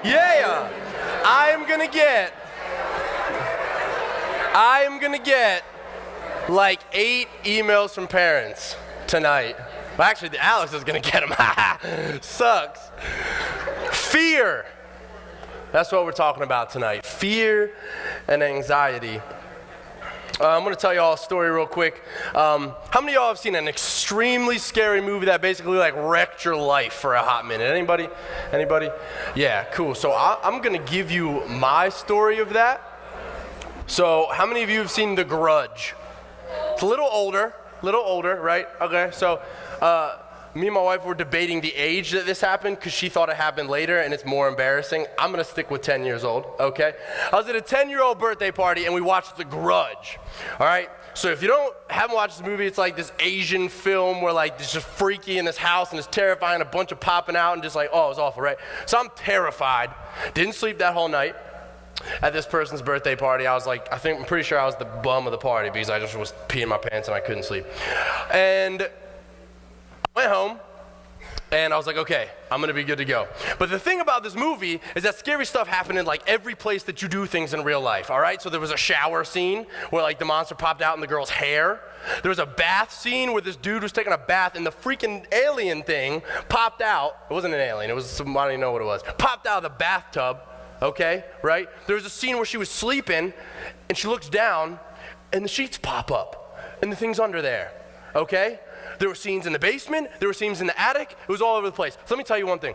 Yeah, I'm gonna get like 8 emails from parents tonight. Well, actually, Alex is gonna get them. Sucks. Fear. That's what we're talking about tonight. Fear and anxiety. I'm going to tell you all a story real quick. How many of y'all have seen an extremely scary movie that basically like wrecked your life for a hot minute? Anybody? Anybody? Yeah, cool. So I'm going to give you my story of that. So how many of you have seen The Grudge? It's a little older, right? Okay, so me and my wife were debating the age that this happened because she thought it happened later and it's more embarrassing. I'm going to stick with 10 years old, okay? I was at a 10-year-old birthday party and we watched The Grudge, all right? So if you haven't watched this movie, it's like this Asian film where like it's just freaky in this house and it's terrifying, a bunch of popping out and just like, oh, it was awful, right? So I'm terrified. Didn't sleep that whole night. At this person's birthday party, I was like, I'm pretty sure I was the bum of the party because I just was peeing my pants and I couldn't sleep. And went home, and I was like, okay, I'm gonna be good to go. But the thing about this movie is that scary stuff happened in like every place that you do things in real life, all right? So there was a shower scene where like the monster popped out in the girl's hair. There was a bath scene where this dude was taking a bath and the freaking alien thing popped out. It wasn't an alien, it was some, I don't even know what it was. Popped out of the bathtub, okay, right? There was a scene where she was sleeping and she looks down and the sheets pop up and the thing's under there, okay? There were scenes in the basement, there were scenes in the attic, it was all over the place. So let me tell you one thing.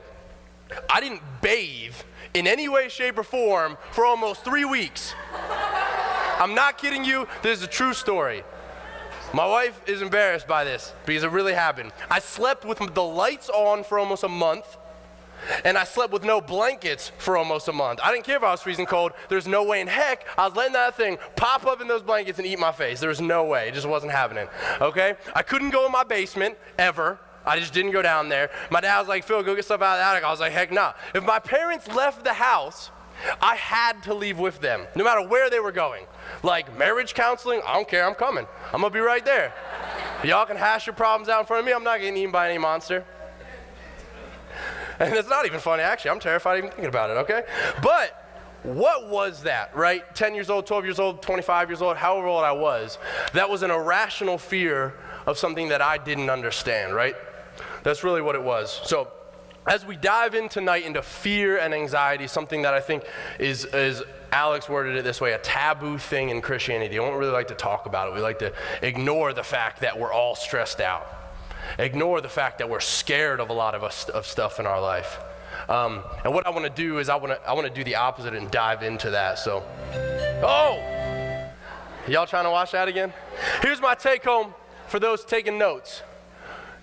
I didn't bathe in any way, shape, or form for almost 3 weeks. I'm not kidding you, this is a true story. My wife is embarrassed by this because it really happened. I slept with the lights on for almost a month, and I slept with no blankets for almost a month. I didn't care if I was freezing cold. There's no way in heck I was letting that thing pop up in those blankets and eat my face. There was no way. It just wasn't happening, okay? I couldn't go in my basement, ever. I just didn't go down there. My dad was like, Phil, go get stuff out of the attic. I was like, heck nah. If my parents left the house, I had to leave with them, no matter where they were going. Like marriage counseling, I don't care, I'm coming. I'm gonna be right there. Y'all can hash your problems out in front of me. I'm not getting eaten by any monster. And it's not even funny, actually. I'm terrified even thinking about it, okay? But what was that, right? 10 years old, 12 years old, 25 years old, however old I was, that was an irrational fear of something that I didn't understand, right? That's really what it was. So as we dive in tonight into fear and anxiety, something that I think is Alex worded it this way, a taboo thing in Christianity. We don't really like to talk about it. We like to ignore the fact that we're all stressed out. Ignore the fact that we're scared of a lot of stuff in our life. And what I want to do is I want to do the opposite and dive into that. So, y'all trying to watch that again? Here's my take home for those taking notes.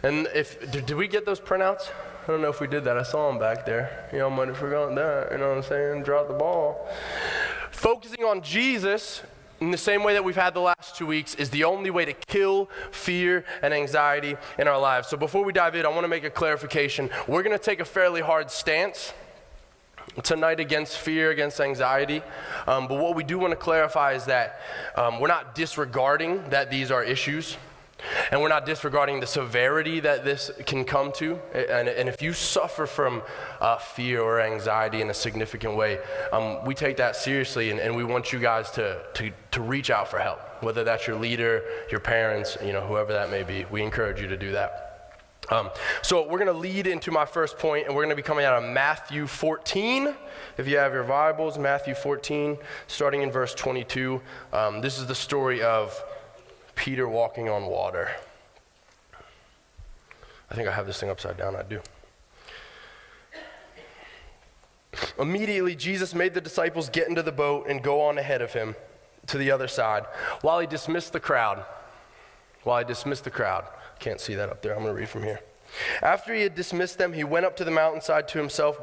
And did we get those printouts? I don't know if we did that. I saw them back there. You know, I might have forgotten that. You know what I'm saying? Drop the ball. Focusing on Jesus in the same way that we've had the last 2 weeks is the only way to kill fear and anxiety in our lives. So before we dive in, I want to make a clarification. We're going to take a fairly hard stance tonight against fear, against anxiety. But what we do want to clarify is that we're not disregarding that these are issues. And we're not disregarding the severity that this can come to. And if you suffer from fear or anxiety in a significant way, we take that seriously, and we want you guys to reach out for help. Whether that's your leader, your parents, you know, whoever that may be, we encourage you to do that. So we're going to lead into my first point, and we're going to be coming out of Matthew 14. If you have your Bibles, Matthew 14, starting in verse 22. This is the story of Peter walking on water. I think I have this thing upside down. I do. Immediately, Jesus made the disciples get into the boat and go on ahead of him to the other side while he dismissed the crowd. Can't see that up there. I'm going to read from here. After he had dismissed them, he went up to the mountainside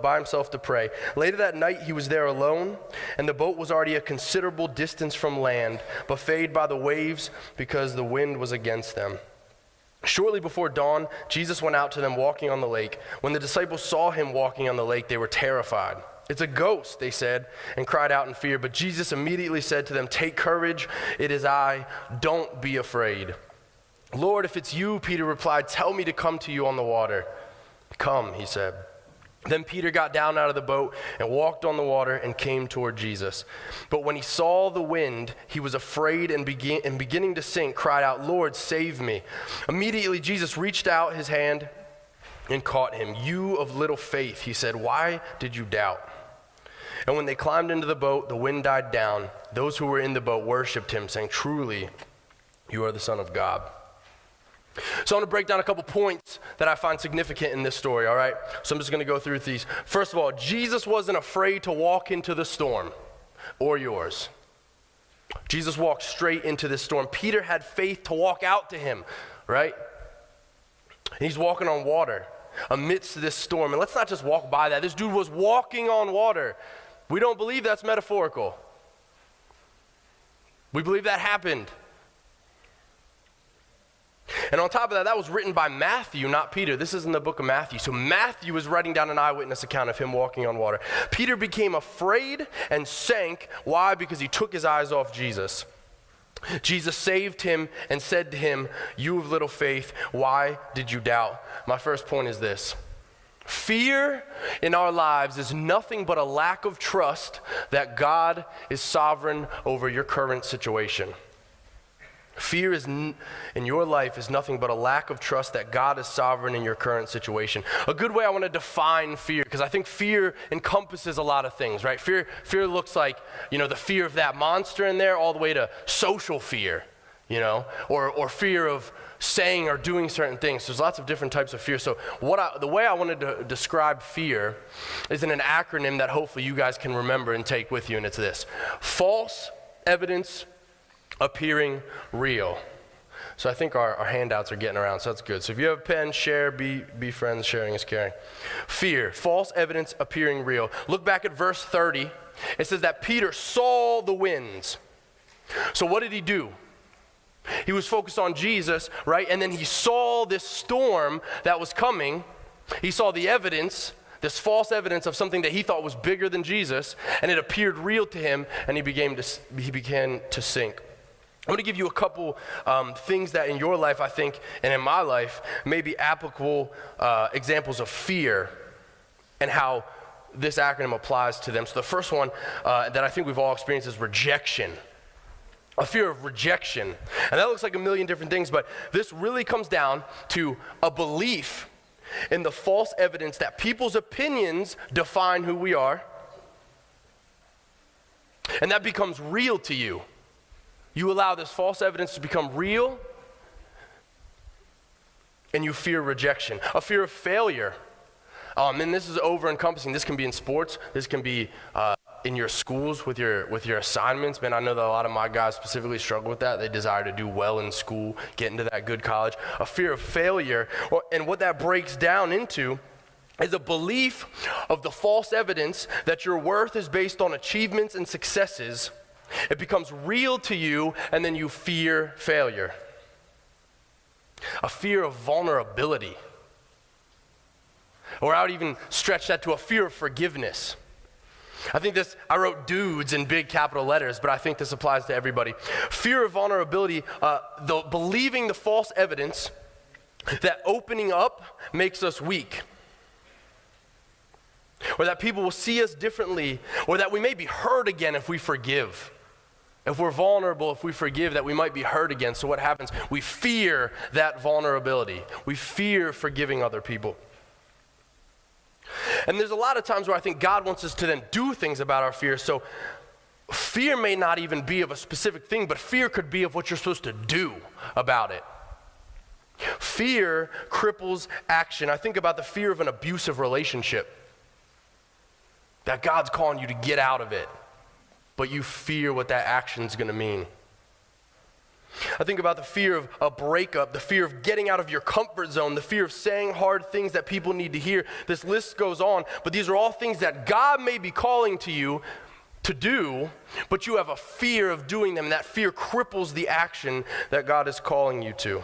by himself to pray. Later that night he was there alone, and the boat was already a considerable distance from land, buffeted by the waves because the wind was against them. Shortly before dawn, Jesus went out to them walking on the lake. When the disciples saw him walking on the lake, they were terrified. "It's a ghost," they said, and cried out in fear. But Jesus immediately said to them, "Take courage, it is I, don't be afraid." "Lord, if it's you," Peter replied, "tell me to come to you on the water." "Come," he said. Then Peter got down out of the boat and walked on the water and came toward Jesus. But when he saw the wind, he was afraid and beginning to sink, cried out, "Lord, save me." Immediately Jesus reached out his hand and caught him. "You of little faith," he said, "why did you doubt?" And when they climbed into the boat, the wind died down. Those who were in the boat worshiped him, saying, "Truly, you are the Son of God." So I'm going to break down a couple points that I find significant in this story, all right? So I'm just going to go through these. First of all, Jesus wasn't afraid to walk into the storm or yours. Jesus walked straight into this storm. Peter had faith to walk out to him, right? And he's walking on water amidst this storm. And let's not just walk by that. This dude was walking on water. We don't believe that's metaphorical. We believe that happened. And on top of that, that was written by Matthew, not Peter. This is in the book of Matthew. So Matthew is writing down an eyewitness account of him walking on water. Peter became afraid and sank. Why? Because he took his eyes off Jesus. Jesus saved him and said to him, "You of little faith, why did you doubt?" My first point is this. Fear in our lives is nothing but a lack of trust that God is sovereign over your current situation. Fear in your life is nothing but a lack of trust that God is sovereign in your current situation. A good way I want to define fear, because I think fear encompasses a lot of things, right? Fear looks like, the fear of that monster in there, all the way to social fear, or fear of saying or doing certain things. There's lots of different types of fear. So the way I wanted to describe fear is in an acronym that hopefully you guys can remember and take with you, and it's this: false evidence appearing real. So I think our handouts are getting around, so that's good. So if you have a pen, share, be friends, sharing is caring. Fear, false evidence appearing real. Look back at verse 30. It says that Peter saw the winds. So what did he do? He was focused on Jesus, right? And then he saw this storm that was coming. He saw the evidence, this false evidence of something that he thought was bigger than Jesus, and it appeared real to him, and he began to sink. I'm going to give you a couple things that in your life, I think, and in my life, may be applicable examples of fear and how this acronym applies to them. So the first one that I think we've all experienced is rejection. A fear of rejection. And that looks like a million different things, but this really comes down to a belief in the false evidence that people's opinions define who we are. And that becomes real to you. You allow this false evidence to become real, and you fear rejection. A fear of failure. And this is over-encompassing. This can be in sports. This can be in your schools with your assignments. Man, I know that a lot of my guys specifically struggle with that. They desire to do well in school, get into that good college. A fear of failure. And what that breaks down into is a belief of the false evidence that your worth is based on achievements and successes. It becomes real to you, and then you fear failure. A fear of vulnerability. Or I would even stretch that to a fear of forgiveness. I wrote dudes in big capital letters, but I think this applies to everybody. Fear of vulnerability, believing the false evidence that opening up makes us weak. Or that people will see us differently, or that we may be hurt again if we forgive. If we're vulnerable, if we forgive, that we might be hurt again. So what happens? We fear that vulnerability. We fear forgiving other people. And there's a lot of times where I think God wants us to then do things about our fear. So fear may not even be of a specific thing, but fear could be of what you're supposed to do about it. Fear cripples action. I think about the fear of an abusive relationship. That God's calling you to get out of it, but you fear what that action's going to mean. I think about the fear of a breakup, the fear of getting out of your comfort zone, the fear of saying hard things that people need to hear. This list goes on, but these are all things that God may be calling to you to do, but you have a fear of doing them. That fear cripples the action that God is calling you to.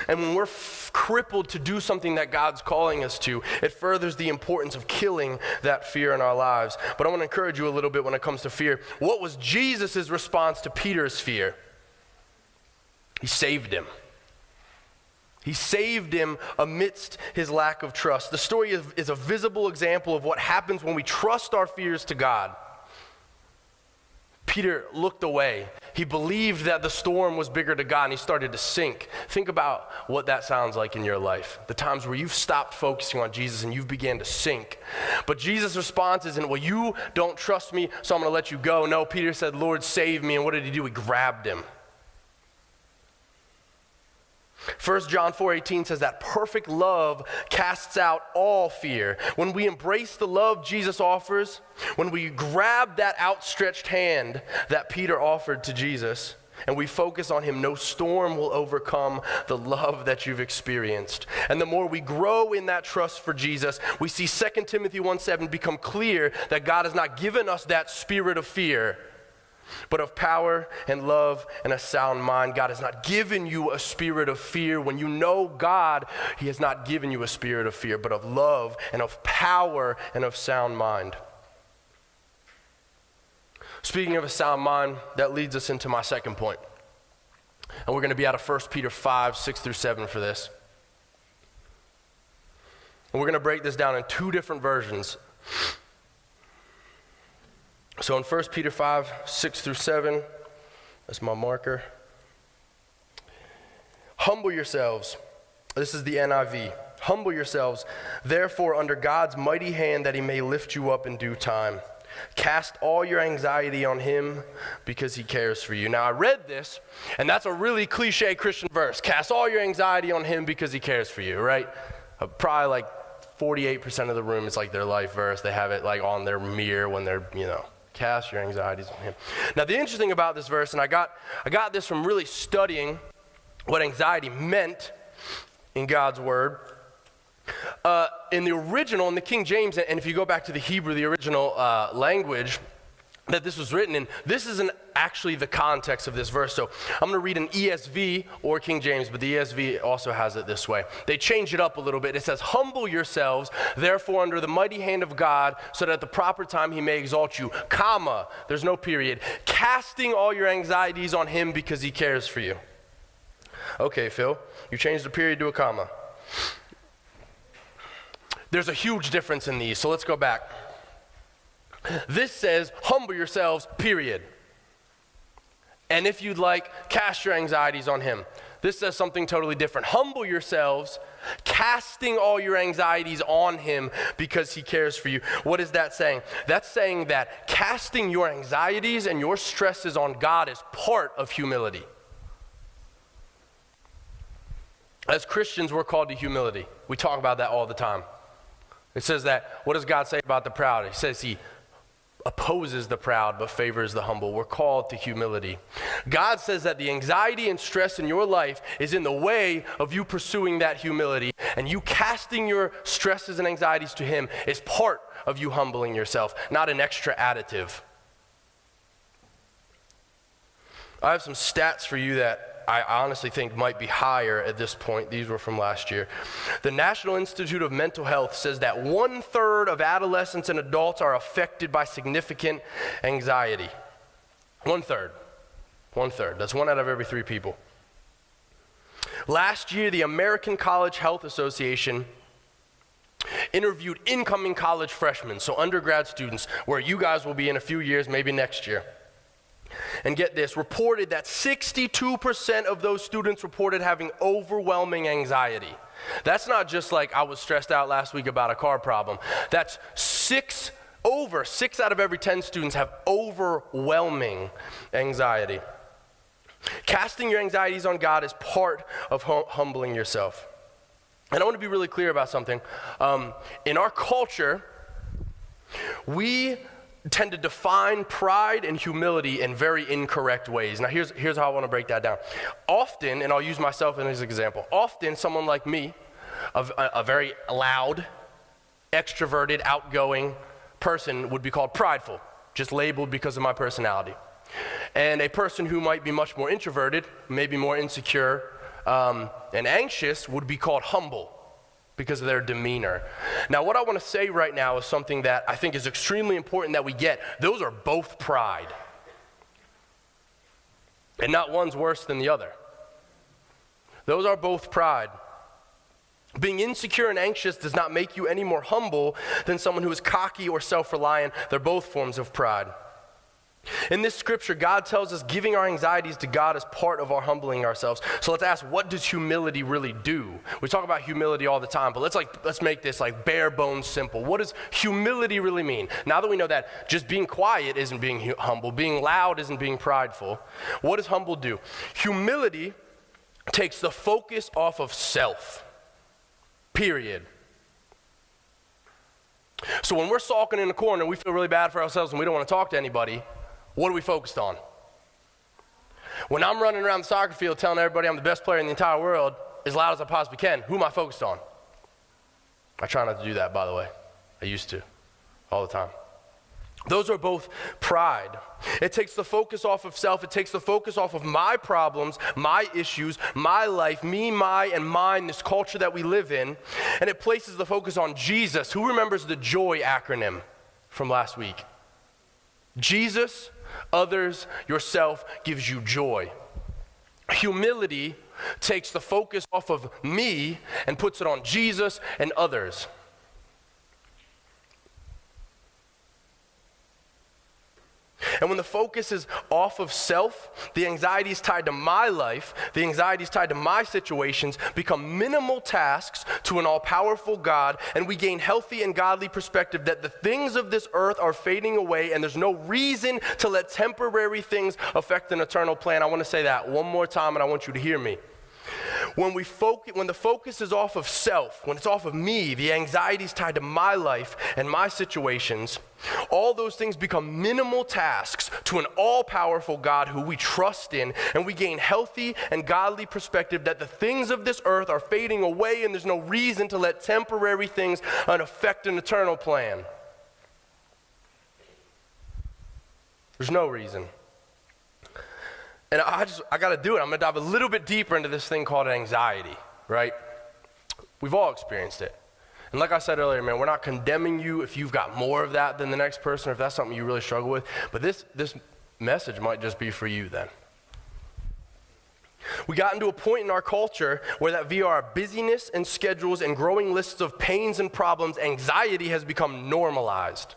And when we're crippled to do something that God's calling us to, it furthers the importance of killing that fear in our lives. But I want to encourage you a little bit when it comes to fear. What was Jesus' response to Peter's fear? He saved him. He saved him amidst his lack of trust. The story is a visible example of what happens when we trust our fears to God. Peter looked away. He believed that the storm was bigger to God, and he started to sink. Think about what that sounds like in your life. The times where you've stopped focusing on Jesus and you've began to sink. But Jesus' response isn't, well, you don't trust me, so I'm going to let you go. No, Peter said, Lord, save me. And what did he do? He grabbed him. 1 John 4:18 says that perfect love casts out all fear. When we embrace the love Jesus offers, when we grab that outstretched hand that Peter offered to Jesus, and we focus on him, no storm will overcome the love that you've experienced. And the more we grow in that trust for Jesus, we see 2 Timothy 1:7 become clear that God has not given us that spirit of fear, but of power and love and a sound mind. God has not given you a spirit of fear. When you know God, he has not given you a spirit of fear, but of love and of power and of sound mind. Speaking of a sound mind, that leads us into my second point. And we're going to be out of 1 Peter 5:6-7 for this. And we're going to break this down in two different versions. So in 1 Peter 5:6-7, that's my marker. Humble yourselves. This is the NIV. Humble yourselves, therefore, under God's mighty hand, that he may lift you up in due time. Cast all your anxiety on him because he cares for you. Now, I read this, and that's a really cliche Christian verse. Cast all your anxiety on him because he cares for you, right? Probably like 48% of the room, it's like their life verse. They have it like on their mirror when they're, cast your anxieties on him. Now, the interesting thing about this verse, and I got this from really studying what anxiety meant in God's word. In the original, in the King James, and if you go back to the Hebrew, the original language that this was written in, this isn't actually the context of this verse. So I'm going to read an ESV or King James, but the ESV also has it this way. They change it up a little bit. It says, humble yourselves, therefore, under the mighty hand of God, so that at the proper time he may exalt you, comma, there's no period, casting all your anxieties on him because he cares for you. Okay, Phil, you changed the period to a comma. There's a huge difference in these, so let's go back. This says, humble yourselves, period. And if you'd like, cast your anxieties on him. This says something totally different. Humble yourselves, casting all your anxieties on him because he cares for you. What is that saying? That's saying that casting your anxieties and your stresses on God is part of humility. As Christians, we're called to humility. We talk about that all the time. It says that, what does God say about the proud? He says he opposes the proud but favors the humble. We're called to humility. God says that the anxiety and stress in your life is in the way of you pursuing that humility, and you casting your stresses and anxieties to him is part of you humbling yourself, not an extra additive. I have some stats for you that I honestly think might be higher at this point. These were from last year. The National Institute of Mental Health says that 1/3 of adolescents and adults are affected by significant anxiety. 1/3. 1/3. That's 1 out of every 3 people. Last year, the American College Health Association interviewed incoming college freshmen, so undergrad students, where you guys will be in a few years, maybe next year. And get this, reported that 62% of those students reported having overwhelming anxiety. That's not just like I was stressed out last week about a car problem. That's 6 out of every 10 students have overwhelming anxiety. Casting your anxieties on God is part of humbling yourself. And I want to be really clear about something. In our culture, we tend to define pride and humility in very incorrect ways. Now, here's how I want to break that down. Often, and I'll use myself as an example, often someone like me, a very loud, extroverted, outgoing person would be called prideful, just labeled because of my personality. And a person who might be much more introverted, maybe more insecure, and anxious would be called humble because of their demeanor. Now, what I want to say right now is something that I think is extremely important that we get. Those are both pride. And not one's worse than the other. Those are both pride. Being insecure and anxious does not make you any more humble than someone who is cocky or self-reliant. They're both forms of pride. In this scripture, God tells us giving our anxieties to God is part of our humbling ourselves. So let's ask, what does humility really do? We talk about humility all the time, but let's make this like bare bones simple. What does humility really mean? Now that we know that just being quiet isn't being humble, being loud isn't being prideful, what does humble do? Humility takes the focus off of self, period. So when we're sulking in the corner, we feel really bad for ourselves and we don't want to talk to anybody. What are we focused on? When I'm running around the soccer field telling everybody I'm the best player in the entire world as loud as I possibly can, who am I focused on? I try not to do that, by the way. I used to, all the time. Those are both pride. It takes the focus off of self. It takes the focus off of my problems, my issues, my life, me, my, and mine, this culture that we live in. And it places the focus on Jesus. Who remembers the JOY acronym from last week? Jesus, others, yourself gives you joy. Humility takes the focus off of me and puts it on Jesus and others. And when the focus is off of self, the anxieties tied to my life, the anxieties tied to my situations become minimal tasks to an all-powerful God, and we gain healthy and godly perspective that the things of this earth are fading away and there's no reason to let temporary things affect an eternal plan. I want to say that one more time and I want you to hear me. When the focus is off of self, when it's off of me, the anxieties tied to my life and my situations, all those things become minimal tasks to an all-powerful God who we trust in, and we gain healthy and godly perspective that the things of this earth are fading away and there's no reason to let temporary things affect an eternal plan. There's no reason. And I got to do it. I'm going to dive a little bit deeper into this thing called anxiety, right? We've all experienced it. And like I said earlier, man, we're not condemning you if you've got more of that than the next person, or if that's something you really struggle with. But this message might just be for you then. We got into a point in our culture where that via our busyness and schedules and growing lists of pains and problems, anxiety has become normalized.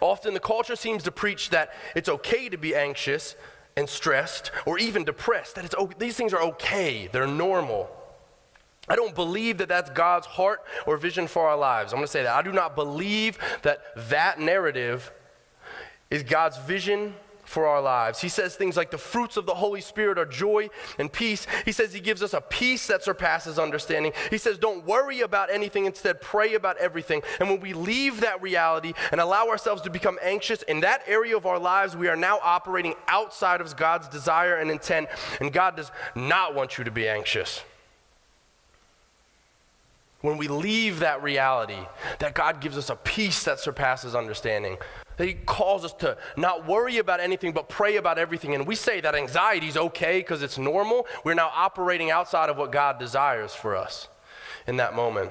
Often the culture seems to preach that it's okay to be anxious and stressed or even depressed, that these things are okay, they're normal. I don't believe that that's God's heart or vision for our lives. I'm going to say that. I do not believe that narrative is God's vision for our lives. He says things like the fruits of the Holy Spirit are joy and peace. He says he gives us a peace that surpasses understanding. He says don't worry about anything, instead pray about everything. And when we leave that reality and allow ourselves to become anxious in that area of our lives, we are now operating outside of God's desire and intent, and God does not want you to be anxious. When we leave that reality, that God gives us a peace that surpasses understanding, that he calls us to not worry about anything but pray about everything, and we say that anxiety is okay because it's normal, we're now operating outside of what God desires for us in that moment.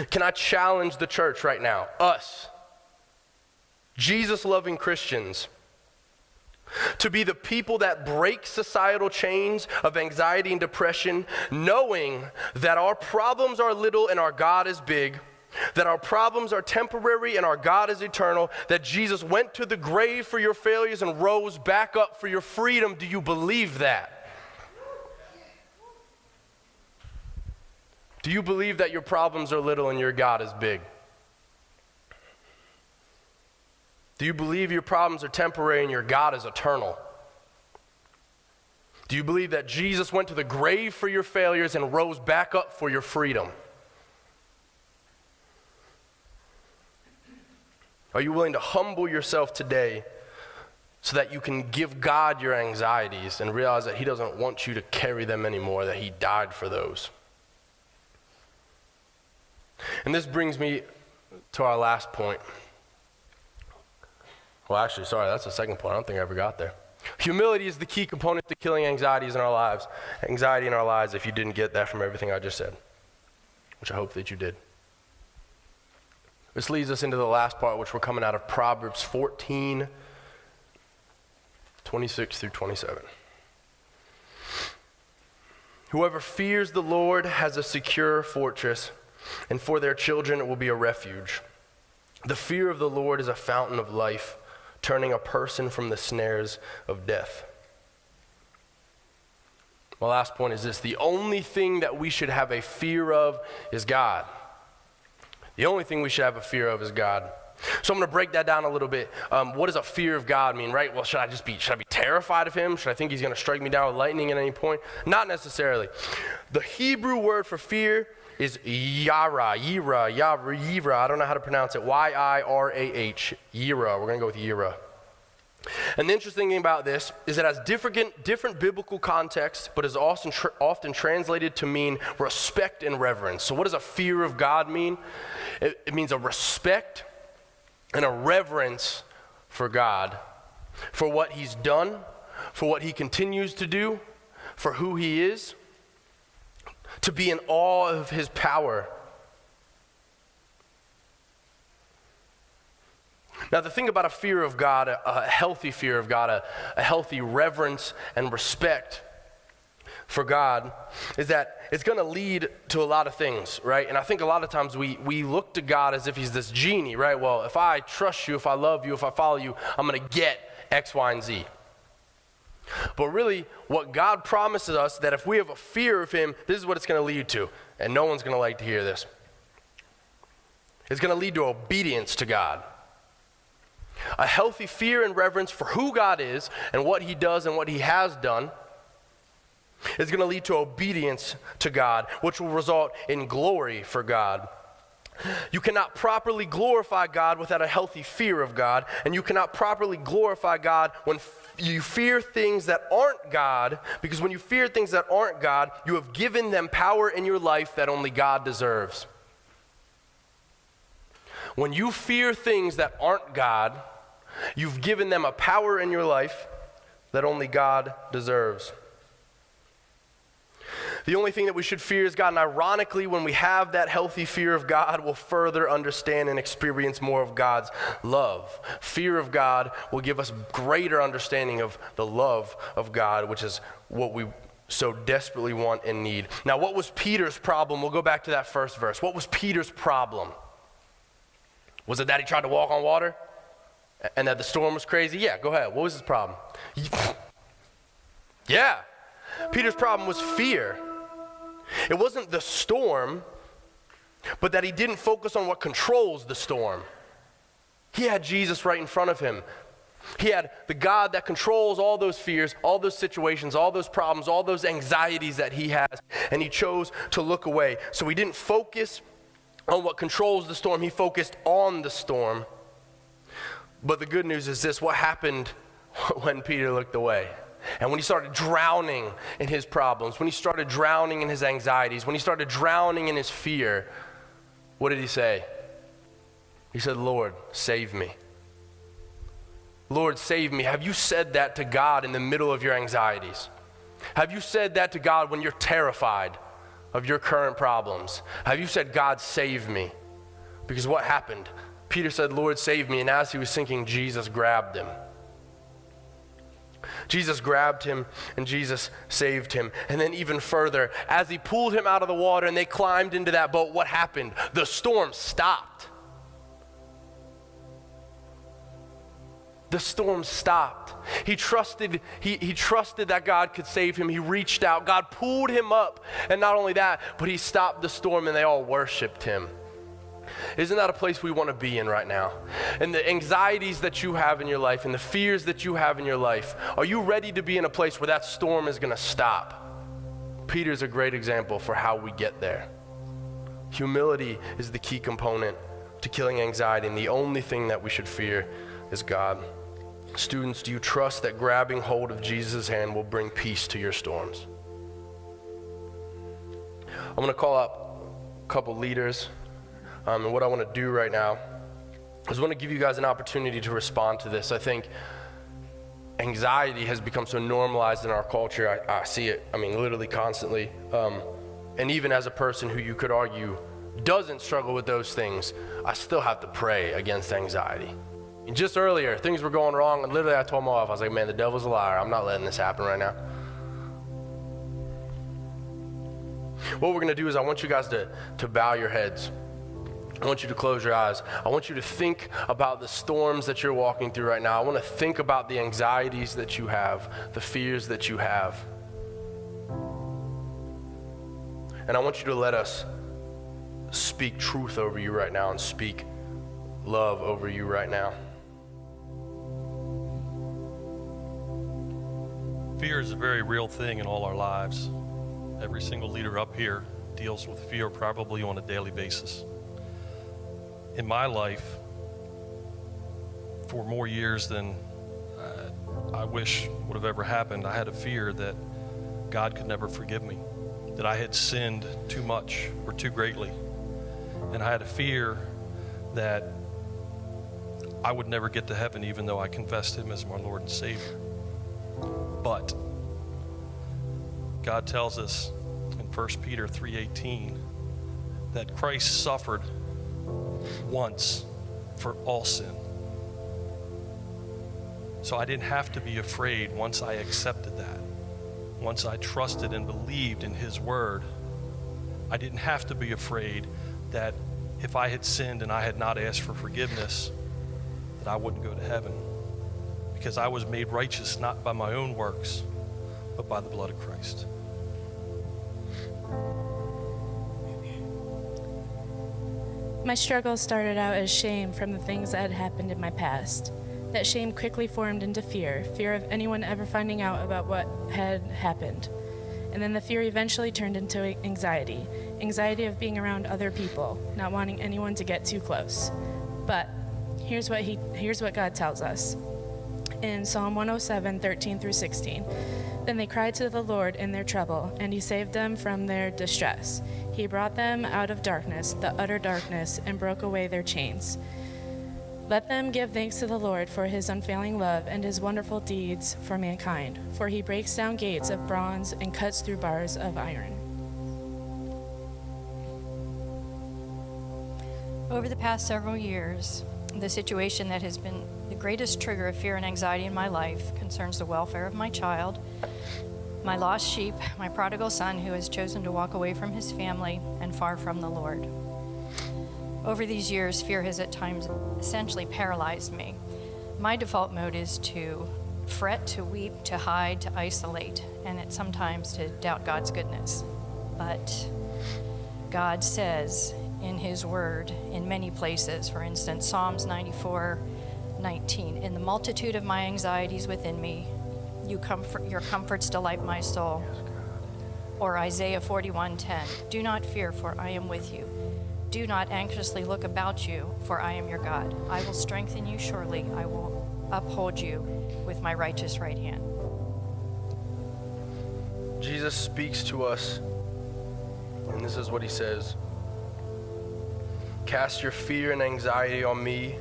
Can I challenge the church right now, us, Jesus-loving Christians, to be the people that break societal chains of anxiety and depression, knowing that our problems are little and our God is big, that our problems are temporary and our God is eternal, that Jesus went to the grave for your failures and rose back up for your freedom. Do you believe that? Do you believe that your problems are little and your God is big? Do you believe your problems are temporary and your God is eternal? Do you believe that Jesus went to the grave for your failures and rose back up for your freedom? Are you willing to humble yourself today so that you can give God your anxieties and realize that he doesn't want you to carry them anymore, that he died for those? And this brings me to our last point. Well, actually, sorry, that's the second point. I don't think I ever got there. Humility is the key component to killing anxieties in our lives. Anxiety in our lives, if you didn't get that from everything I just said, which I hope that you did. This leads us into the last part, which we're coming out of Proverbs 14, 26 through 27. Whoever fears the Lord has a secure fortress, and for their children it will be a refuge. The fear of the Lord is a fountain of life, turning a person from the snares of death. My last point is this: the only thing that we should have a fear of is God. The only thing we should have a fear of is God. So I'm going to break that down a little bit. What does a fear of God mean, right? Well, should I be terrified of him? Should I think he's going to strike me down with lightning at any point? Not necessarily. The Hebrew word for fear is yirah. I don't know how to pronounce it. Y-I-R-A-H. Yirah. We're going to go with yirah. And the interesting thing about this is it has different biblical contexts, but is often translated to mean respect and reverence. So what does a fear of God mean? It means a respect and a reverence for God, for what he's done, for what he continues to do, for who he is, to be in awe of his power. Now, the thing about a fear of God, a healthy fear of God, a healthy reverence and respect for God, is that it's going to lead to a lot of things, right? And I think a lot of times we look to God as if he's this genie, right? Well, if I trust you, if I love you, if I follow you, I'm going to get X, Y, and Z. But really, what God promises us, that if we have a fear of him, this is what it's going to lead to. And no one's going to like to hear this. It's going to lead to obedience to God. A healthy fear and reverence for who God is and what he does and what he has done is going to lead to obedience to God, which will result in glory for God. You cannot properly glorify God without a healthy fear of God, and you cannot properly glorify God when you fear things that aren't God, because when you fear things that aren't God, you have given them power in your life that only God deserves. When you fear things that aren't God, you've given them a power in your life that only God deserves. The only thing that we should fear is God, and ironically, when we have that healthy fear of God, we'll further understand and experience more of God's love. Fear of God will give us greater understanding of the love of God, which is what we so desperately want and need. Now, what was Peter's problem? We'll go back to that first verse. What was Peter's problem? Was it that he tried to walk on water? And that the storm was crazy? Yeah, go ahead. What was his problem? Yeah. Peter's problem was fear. It wasn't the storm, but that he didn't focus on what controls the storm. He had Jesus right in front of him. He had the God that controls all those fears, all those situations, all those problems, all those anxieties that he has, and he chose to look away. So he didn't focus on what controls the storm. He focused on the storm. But the good news is this: what happened when Peter looked away? And when he started drowning in his problems, when he started drowning in his anxieties, when he started drowning in his fear, what did he say? He said, "Lord, save me. Lord, save me." Have you said that to God in the middle of your anxieties? Have you said that to God when you're terrified of your current problems? Have you said, "God, save me"? Because what happened? Peter said, "Lord, save me." And as he was sinking, Jesus grabbed him. Jesus grabbed him and Jesus saved him. And then even further, as he pulled him out of the water and they climbed into that boat, what happened? The storm stopped. The storm stopped. He trusted that God could save him. He reached out. God pulled him up. And not only that, but he stopped the storm and they all worshiped him. Isn't that a place we want to be in right now? And the anxieties that you have in your life and the fears that you have in your life, are you ready to be in a place where that storm is going to stop? Peter's a great example for how we get there. Humility is the key component to killing anxiety, and the only thing that we should fear is God. Students, do you trust that grabbing hold of Jesus' hand will bring peace to your storms? I'm going to call up a couple leaders, and what I want to do right now is I want to give you guys an opportunity to respond to this. I think anxiety has become so normalized in our culture. I see it, literally constantly. And even as a person who you could argue doesn't struggle with those things, I still have to pray against anxiety. And just earlier, things were going wrong, and literally I told my wife, I was like, man, the devil's a liar. I'm not letting this happen right now. What we're going to do is I want you guys to bow your heads. I want you to close your eyes. I want you to think about the storms that you're walking through right now. I want to think about the anxieties that you have, the fears that you have. And I want you to let us speak truth over you right now and speak love over you right now. Fear is a very real thing in all our lives. Every single leader up here deals with fear probably on a daily basis. In my life, for more years than I wish would have ever happened, I had a fear that God could never forgive me, that I had sinned too much or too greatly. And I had a fear that I would never get to heaven even though I confessed Him as my Lord and Savior. But God tells us in 1 Peter 3:18 that Christ suffered once for all sin. So I didn't have to be afraid once I accepted that. Once I trusted and believed in His word, I didn't have to be afraid that if I had sinned and I had not asked for forgiveness, that I wouldn't go to heaven. Because I was made righteous not by my own works, but by the blood of Christ. My struggle started out as shame from the things that had happened in my past. That shame quickly formed into fear of anyone ever finding out about what had happened. And then the fear eventually turned into anxiety of being around other people, not wanting anyone to get too close. But here's what God tells us. In Psalm 107:13-16, then they cried to the Lord in their trouble, and He saved them from their distress. He brought them out of darkness, the utter darkness, and broke away their chains. Let them give thanks to the Lord for His unfailing love and His wonderful deeds for mankind, for He breaks down gates of bronze and cuts through bars of iron. Over the past several years, the situation that has been the greatest trigger of fear and anxiety in my life concerns the welfare of my child, my lost sheep, my prodigal son who has chosen to walk away from his family and far from the Lord. Over these years, fear has at times essentially paralyzed me. My default mode is to fret, to weep, to hide, to isolate, and sometimes to doubt God's goodness. But God says in His word in many places, for instance, Psalms 94:19, in the multitude of my anxieties within me, your comforts delight my soul. Or Isaiah 41:10, do not fear, for I am with you. Do not anxiously look about you, for I am your God. I will strengthen you surely. I will uphold you with my righteous right hand. Jesus speaks to us, and this is what He says. Cast your fear and anxiety on me,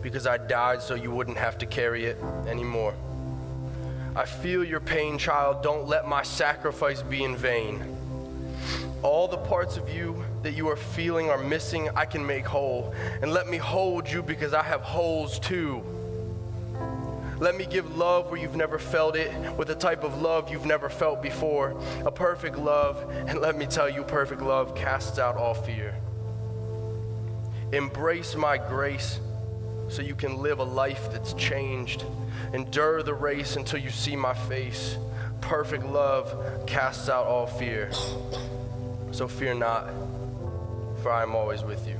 because I died so you wouldn't have to carry it anymore. I feel your pain, child. Don't let my sacrifice be in vain. All the parts of you that you are feeling are missing, I can make whole. And let me hold you because I have holes too. Let me give love where you've never felt it, with a type of love you've never felt before, a perfect love. And let me tell you, perfect love casts out all fear. Embrace my grace so you can live a life that's changed. Endure the race until you see my face. Perfect love casts out all fear. So fear not, for I am always with you.